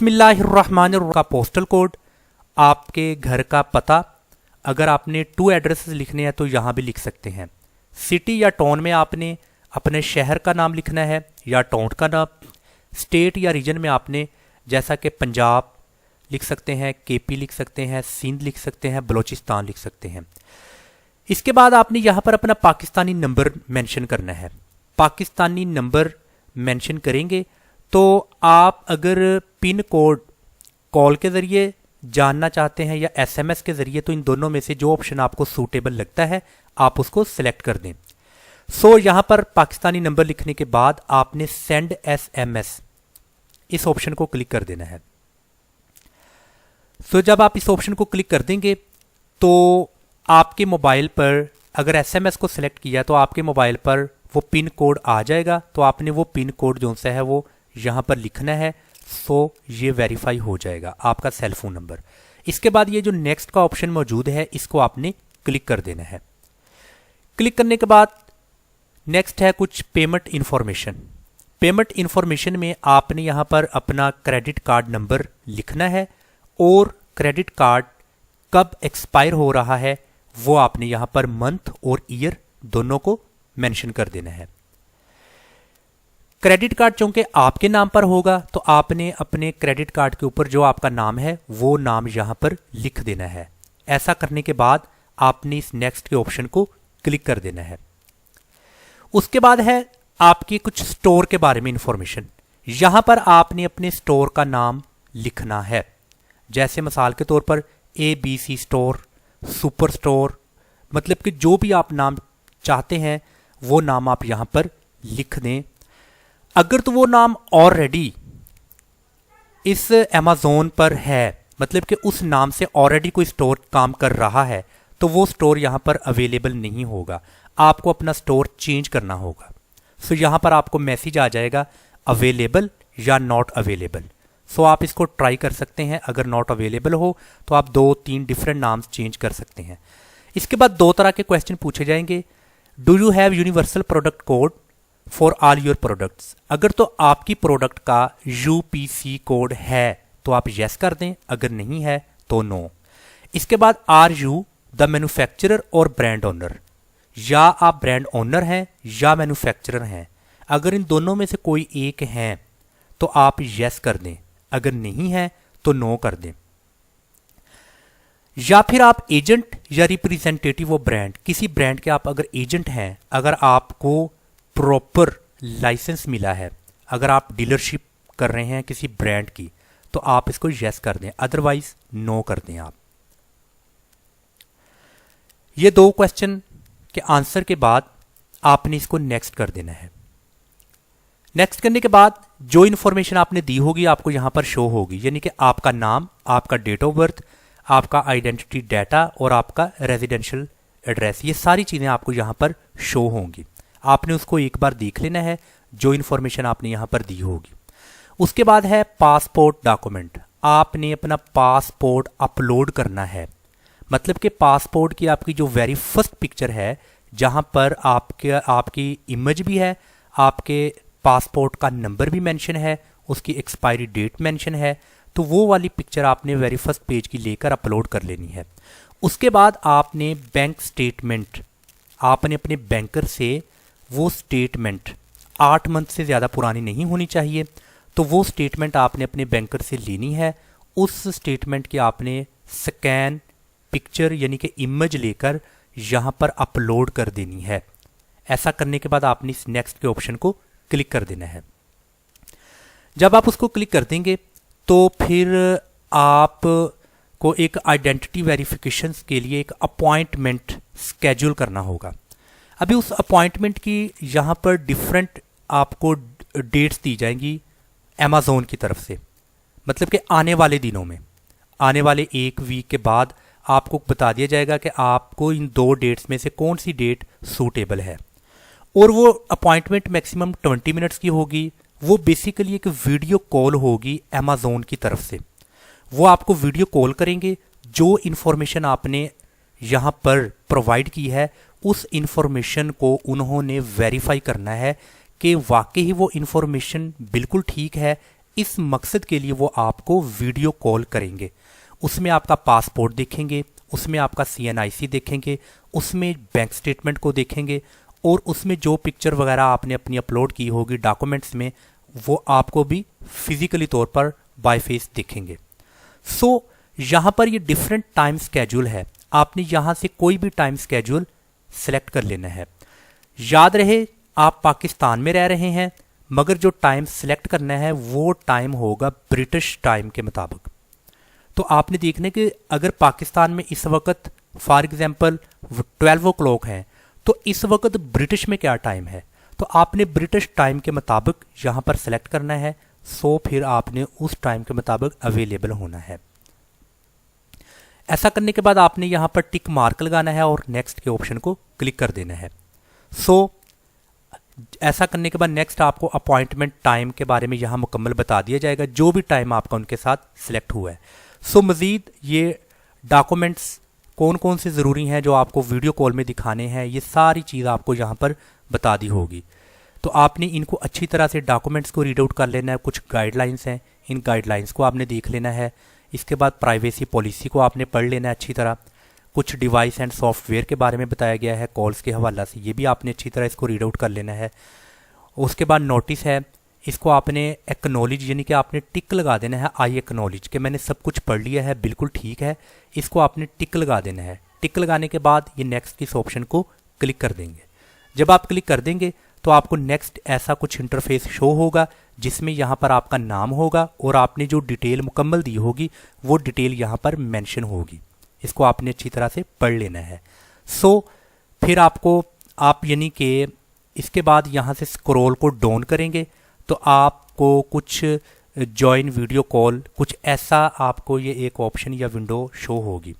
बिस्मिल्लाहिर्रहमानिर्रहीम का postal code, आपके घर का पता। अगर आपने 2 एड्रेसेस लिखने हैं तो यहाँ भी लिख सकते हैं। सिटी या टाउन में आपने अपने शहर का नाम लिखना है या टाउन का नाम। स्टेट या रीजन में आपने जैसा कि पंजाब लिख सकते हैं, केपी लिख सकते हैं, सिंध लिख सकते हैं, बलूचिस्तान लिख सकते हैं। इसके बाद आपने यहाँ पर अपना पाकिस्तानी नंबर मेंशन करना है। पाकिस्तानी नंबर मेंशन करेंगे तो आप अगर पिन कोड कॉल के ज़रिए जानना चाहते हैं या एसएमएस के ज़रिए, तो इन दोनों में से जो ऑप्शन आपको सूटेबल लगता है आप उसको सिलेक्ट कर दें। सो यहाँ पर पाकिस्तानी नंबर लिखने के बाद आपने सेंड एसएमएस इस ऑप्शन को क्लिक कर देना है। सो जब आप इस ऑप्शन को क्लिक कर देंगे तो आपके मोबाइल पर अगर एसएमएस को सिलेक्ट किया तो आपके मोबाइल पर वो पिन कोड आ जाएगा। तो आपने वो पिन कोड जो सा है वो यहाँ पर लिखना है। सो ये वेरीफाई हो जाएगा आपका सेल फोन नंबर। इसके बाद ये जो नेक्स्ट का ऑप्शन मौजूद है इसको आपने क्लिक कर देना है। क्लिक करने के बाद नेक्स्ट है कुछ पेमेंट इंफॉर्मेशन। पेमेंट इंफॉर्मेशन में आपने यहाँ पर अपना क्रेडिट कार्ड नंबर लिखना है और क्रेडिट कार्ड कब एक्सपायर हो रहा है वो आपने यहाँ पर मंथ और ईयर दोनों को मेंशन कर देना है। क्रेडिट कार्ड चूंकि आपके नाम पर होगा तो आपने अपने क्रेडिट कार्ड के ऊपर जो आपका नाम है वो नाम यहाँ पर लिख देना है। ऐसा करने के बाद आपने इस नेक्स्ट के ऑप्शन को क्लिक कर देना है। उसके बाद है आपकी कुछ स्टोर के बारे में इंफॉर्मेशन। यहाँ पर आपने अपने स्टोर का नाम लिखना है। जैसे मिसाल के तौर पर ABC स्टोर, सुपर स्टोर, मतलब कि जो भी आप नाम चाहते हैं वो नाम आप यहाँ पर लिख दें। अगर तो वो नाम ऑलरेडी इस अमेज़न पर है, मतलब कि उस नाम से ऑलरेडी कोई स्टोर काम कर रहा है, तो वो स्टोर यहाँ पर अवेलेबल नहीं होगा। आपको अपना स्टोर चेंज करना होगा। सो यहाँ पर आपको मैसेज आ जाएगा अवेलेबल या नॉट अवेलेबल। सो आप इसको ट्राई कर सकते हैं। अगर नॉट अवेलेबल हो तो आप 2-3 डिफरेंट नाम्स चेंज कर सकते हैं। इसके बाद 2 तरह के क्वेश्चन पूछे जाएंगे। Do you have universal product code for all your products. अगर तो आपकी प्रोडक्ट का UPC कोड है तो आप यस कर दें, अगर नहीं है तो नो। इसके बाद आर यू द मैन्युफैक्चरर और ब्रांड ओनर, या आप ब्रांड ओनर हैं या मैन्युफैक्चरर हैं। अगर इन दोनों में से कोई एक है तो आप यस कर दें, अगर नहीं है तो नो कर दें। या फिर आप एजेंट या रिप्रेजेंटेटिव ऑफ ब्रांड, किसी ब्रांड के आप अगर एजेंट हैं, अगर आपको प्रॉपर लाइसेंस मिला है, अगर आप डीलरशिप कर रहे हैं किसी ब्रांड की, तो आप इसको यस कर दें, अदरवाइज नो कर दें आप। ये 2 क्वेश्चन के आंसर के बाद आपने इसको नेक्स्ट कर देना है। नेक्स्ट करने के बाद जो इन्फॉर्मेशन आपने दी होगी आपको यहां पर शो होगी, यानी कि आपका नाम, आपका डेट ऑफ बर्थ, आपका आइडेंटिटी डाटा और आपका रेजिडेंशियल एड्रेस, ये सारी चीज़ें आपको यहाँ पर शो होंगी। आपने उसको एक बार देख लेना है जो इन्फॉर्मेशन आपने यहाँ पर दी होगी। उसके बाद है पासपोर्ट डॉक्यूमेंट। आपने अपना पासपोर्ट अपलोड करना है। मतलब कि पासपोर्ट की आपकी जो वेरी फर्स्ट पिक्चर है, जहाँ पर आपकी इमेज भी है, आपके पासपोर्ट का नंबर भी मेंशन है, उसकी एक्सपायरी डेट मेंशन है, तो वो वाली पिक्चर आपने वेरी फर्स्ट पेज की लेकर अपलोड कर लेनी है। उसके बाद आपने बैंक स्टेटमेंट, आपने अपने बैंकर से वो स्टेटमेंट 8 मंथ से ज़्यादा पुरानी नहीं होनी चाहिए, तो वो स्टेटमेंट आपने अपने बैंकर से लेनी है। उस स्टेटमेंट की आपने स्कैन पिक्चर यानी कि इमेज लेकर यहाँ पर अपलोड कर देनी है। ऐसा करने के बाद आपने इस नेक्स्ट के ऑप्शन को क्लिक कर देना है। जब आप उसको क्लिक कर देंगे तो फिर आपको एक आइडेंटिटी वेरिफिकेशन के लिए एक अपॉइंटमेंट स्केड्यूल करना होगा। अभी उस अपॉइंटमेंट की यहाँ पर डिफरेंट आपको डेट्स दी जाएंगी अमेज़न की तरफ से, मतलब कि आने वाले दिनों में, आने वाले 1 वीक के बाद आपको बता दिया जाएगा कि आपको इन 2 डेट्स में से कौन सी डेट सूटेबल है। और वो अपॉइंटमेंट मैक्सिमम 20 मिनट्स की होगी। वो बेसिकली एक वीडियो कॉल होगी अमेज़न की तरफ से। वो आपको वीडियो कॉल करेंगे, जो इन्फॉर्मेशन आपने यहाँ पर प्रोवाइड की है उस इन्फॉर्मेशन को उन्होंने वेरीफाई करना है कि वाकई ही वो इन्फॉर्मेशन बिल्कुल ठीक है, इस मकसद के लिए वो आपको वीडियो कॉल करेंगे। उसमें आपका पासपोर्ट देखेंगे, उसमें आपका CNIC देखेंगे, उसमें बैंक स्टेटमेंट को देखेंगे और उसमें जो पिक्चर वगैरह आपने अपनी अपलोड की होगी डॉक्यूमेंट्स में, वो आपको भी फिजिकली तौर पर बाय फेस देखेंगे। सो यहाँ पर ये डिफरेंट टाइम स्केड्यूल है, आपने यहाँ से कोई भी टाइम स्केड्यूल सेलेक्ट कर लेना है। याद रहे आप पाकिस्तान में रह रहे हैं, मगर जो टाइम सेलेक्ट करना है वो टाइम होगा ब्रिटिश टाइम के मुताबिक। तो आपने देखना कि अगर पाकिस्तान में इस वक्त फॉर एग्जांपल 12 o'clock है, तो इस वक्त ब्रिटिश में क्या टाइम है, तो आपने ब्रिटिश टाइम के मुताबिक यहाँ पर सेलेक्ट करना है। सो फिर आपने उस टाइम के मुताबिक अवेलेबल होना है। ऐसा करने के बाद आपने यहाँ पर टिक मार्क लगाना है और नेक्स्ट के ऑप्शन को क्लिक कर देना है। सो ऐसा करने के बाद नेक्स्ट आपको अपॉइंटमेंट टाइम के बारे में यहाँ मुकम्मल बता दिया जाएगा, जो भी टाइम आपका उनके साथ सिलेक्ट हुआ है। सो मज़ीद ये डॉक्यूमेंट्स कौन कौन से ज़रूरी हैं जो आपको वीडियो कॉल में दिखाने हैं, ये सारी चीज़ आपको यहाँ पर बता दी होगी। तो आपने इनको अच्छी तरह से डॉक्यूमेंट्स को रीड आउट कर लेना है। कुछ गाइडलाइंस हैं, इन गाइडलाइंस को आपने देख लेना है। इसके बाद प्राइवेसी पॉलिसी को आपने पढ़ लेना है अच्छी तरह। कुछ डिवाइस एंड सॉफ्टवेयर के बारे में बताया गया है कॉल्स के हवाला से, ये भी आपने अच्छी तरह इसको रीड आउट कर लेना है। उसके बाद नोटिस है, इसको आपने एक्नॉलेज यानी कि आपने टिक लगा देना है, आई एक्नॉलेज कि मैंने सब कुछ पढ़ लिया है, बिल्कुल ठीक है। इसको आपने टिक लगा देना है। टिक लगाने के बाद ये नेक्स्ट इस ऑप्शन को क्लिक कर देंगे। जब आप क्लिक कर देंगे तो आपको नेक्स्ट ऐसा कुछ इंटरफेस शो होगा जिसमें यहाँ पर आपका नाम होगा और आपने जो डिटेल मुकम्मल दी होगी वो डिटेल यहाँ पर मेंशन होगी। इसको आपने अच्छी तरह से पढ़ लेना है। सो फिर आपको यानी कि इसके बाद यहाँ से स्क्रॉल को डाउन करेंगे तो आपको कुछ जॉइन वीडियो कॉल कुछ ऐसा आपको ये एक ऑप्शन या विंडो शो होगी।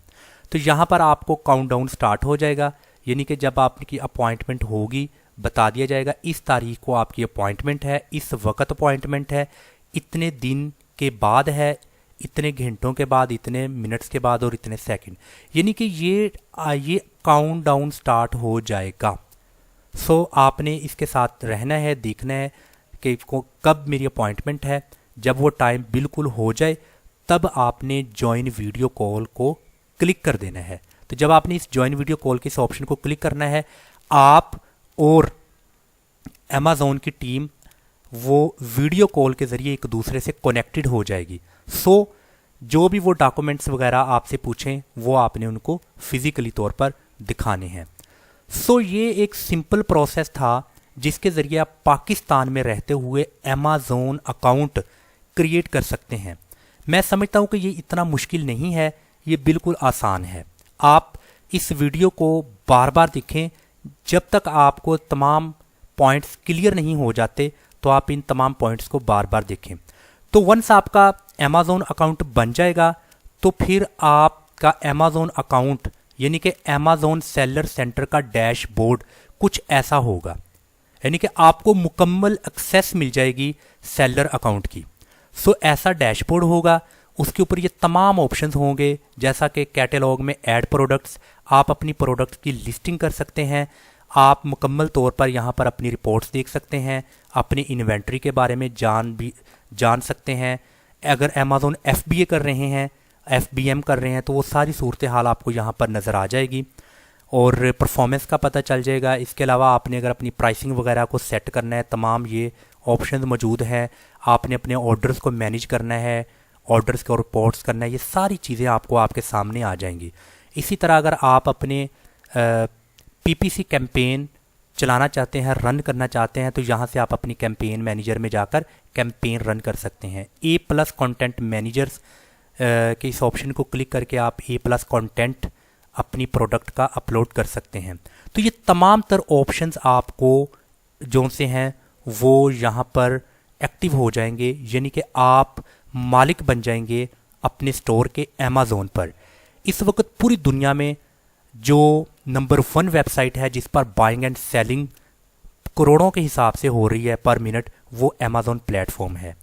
तो यहाँ पर आपको काउंटडाउन स्टार्ट हो जाएगा, यानी कि जब आपकी अपॉइंटमेंट होगी बता दिया जाएगा इस तारीख को आपकी अपॉइंटमेंट है, इस वक्त अपॉइंटमेंट है, इतने दिन के बाद है, इतने घंटों के बाद, इतने मिनट्स के बाद और इतने सेकंड, यानी कि ये काउंटडाउन स्टार्ट हो जाएगा। सो आपने इसके साथ रहना है, देखना है कि कब मेरी अपॉइंटमेंट है। जब वो टाइम बिल्कुल हो जाए तब आपने ज्वाइन वीडियो कॉल को क्लिक कर देना है। तो जब आपने इस ज्वाइन वीडियो कॉल के इस ऑप्शन को क्लिक करना है, आप और अमेज़ॉन की टीम वो वीडियो कॉल के ज़रिए एक दूसरे से कनेक्टेड हो जाएगी। सो जो भी वो डॉक्यूमेंट्स वगैरह आपसे पूछें वो आपने उनको फिजिकली तौर पर दिखाने हैं। सो ये एक सिंपल प्रोसेस था जिसके ज़रिए आप पाकिस्तान में रहते हुए अमेज़ॉन अकाउंट क्रिएट कर सकते हैं। मैं समझता हूँ कि ये इतना मुश्किल नहीं है, ये बिल्कुल आसान है। आप इस वीडियो को बार बार देखें, जब तक आपको तमाम पॉइंट्स क्लियर नहीं हो जाते तो आप इन तमाम पॉइंट्स को बार बार देखें। तो वंस आपका अमेज़ॉन अकाउंट बन जाएगा तो फिर आपका अमेज़ॉन अकाउंट यानी कि अमेज़ॉन सेलर सेंटर का डैशबोर्ड कुछ ऐसा होगा, यानी कि आपको मुकम्मल एक्सेस मिल जाएगी सेलर अकाउंट की। सो ऐसा डैशबोर्ड होगा, उसके ऊपर ये तमाम ऑप्शंस होंगे जैसा कि कैटलॉग में ऐड प्रोडक्ट्स, आप अपनी प्रोडक्ट्स की लिस्टिंग कर सकते हैं, आप मुकम्मल तौर पर यहाँ पर अपनी रिपोर्ट्स देख सकते हैं, अपनी इन्वेंट्री के बारे में जान सकते हैं। अगर अमेज़ॉन FBA कर रहे हैं, FBM कर रहे हैं तो वो सारी सूरत हाल आपको यहाँ पर नज़र आ जाएगी और परफॉर्मेंस का पता चल जाएगा। इसके अलावा आपने अगर अपनी प्राइसिंग वगैरह को सेट करना है, तमाम ये ऑप्शन मौजूद हैं। आपने अपने ऑर्डर्स को मैनेज करना है, ऑर्डर्स को रिपोर्ट्स करना है, ये सारी चीज़ें आपको आपके सामने आ जाएंगी। इसी तरह अगर आप अपने PPC कैंपेन चलाना चाहते हैं, रन करना चाहते हैं, तो यहाँ से आप अपनी कैंपेन मैनेजर में जाकर कैंपेन रन कर सकते हैं। A+ कंटेंट मैनेजर्स के इस ऑप्शन को क्लिक करके आप A+ कंटेंट अपनी प्रोडक्ट का अपलोड कर सकते हैं। तो ये तमाम तर ऑप्शंस आपको जो से हैं वो यहाँ पर एक्टिव हो जाएंगे, यानी कि आप मालिक बन जाएंगे अपने स्टोर के अमेज़ॉन पर। इस वक्त पूरी दुनिया में जो नंबर 1 वेबसाइट है जिस पर बाइंग एंड सेलिंग करोड़ों के हिसाब से हो रही है पर मिनट, वो अमेज़ॉन प्लेटफॉर्म है।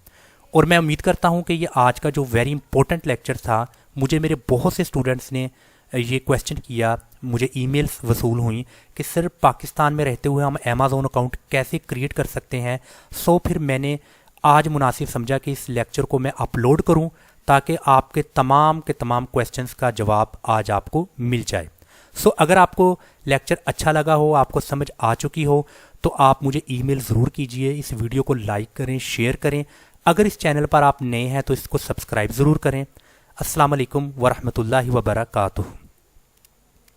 और मैं उम्मीद करता हूँ कि ये आज का जो वेरी इंपॉर्टेंट लेक्चर था, मुझे मेरे बहुत से स्टूडेंट्स ने ये क्वेश्चन किया, मुझे ईमेल्स वसूल हुई कि सर पाकिस्तान में रहते हुए हम अमेज़ॉन अकाउंट कैसे क्रिएट कर सकते हैं। सो फिर मैंने आज मुनासिब समझा कि इस लेक्चर को मैं अपलोड करूं ताकि आपके तमाम के तमाम क्वेश्चंस का जवाब आज आपको मिल जाए। सो अगर आपको लेक्चर अच्छा लगा हो, आपको समझ आ चुकी हो, तो आप मुझे ईमेल ज़रूर कीजिए। इस वीडियो को लाइक करें, शेयर करें। अगर इस चैनल पर आप नए हैं तो इसको सब्सक्राइब ज़रूर करें। अस्सलाम वालेकुम वरहमतुल्लाहि वबरकातुहू।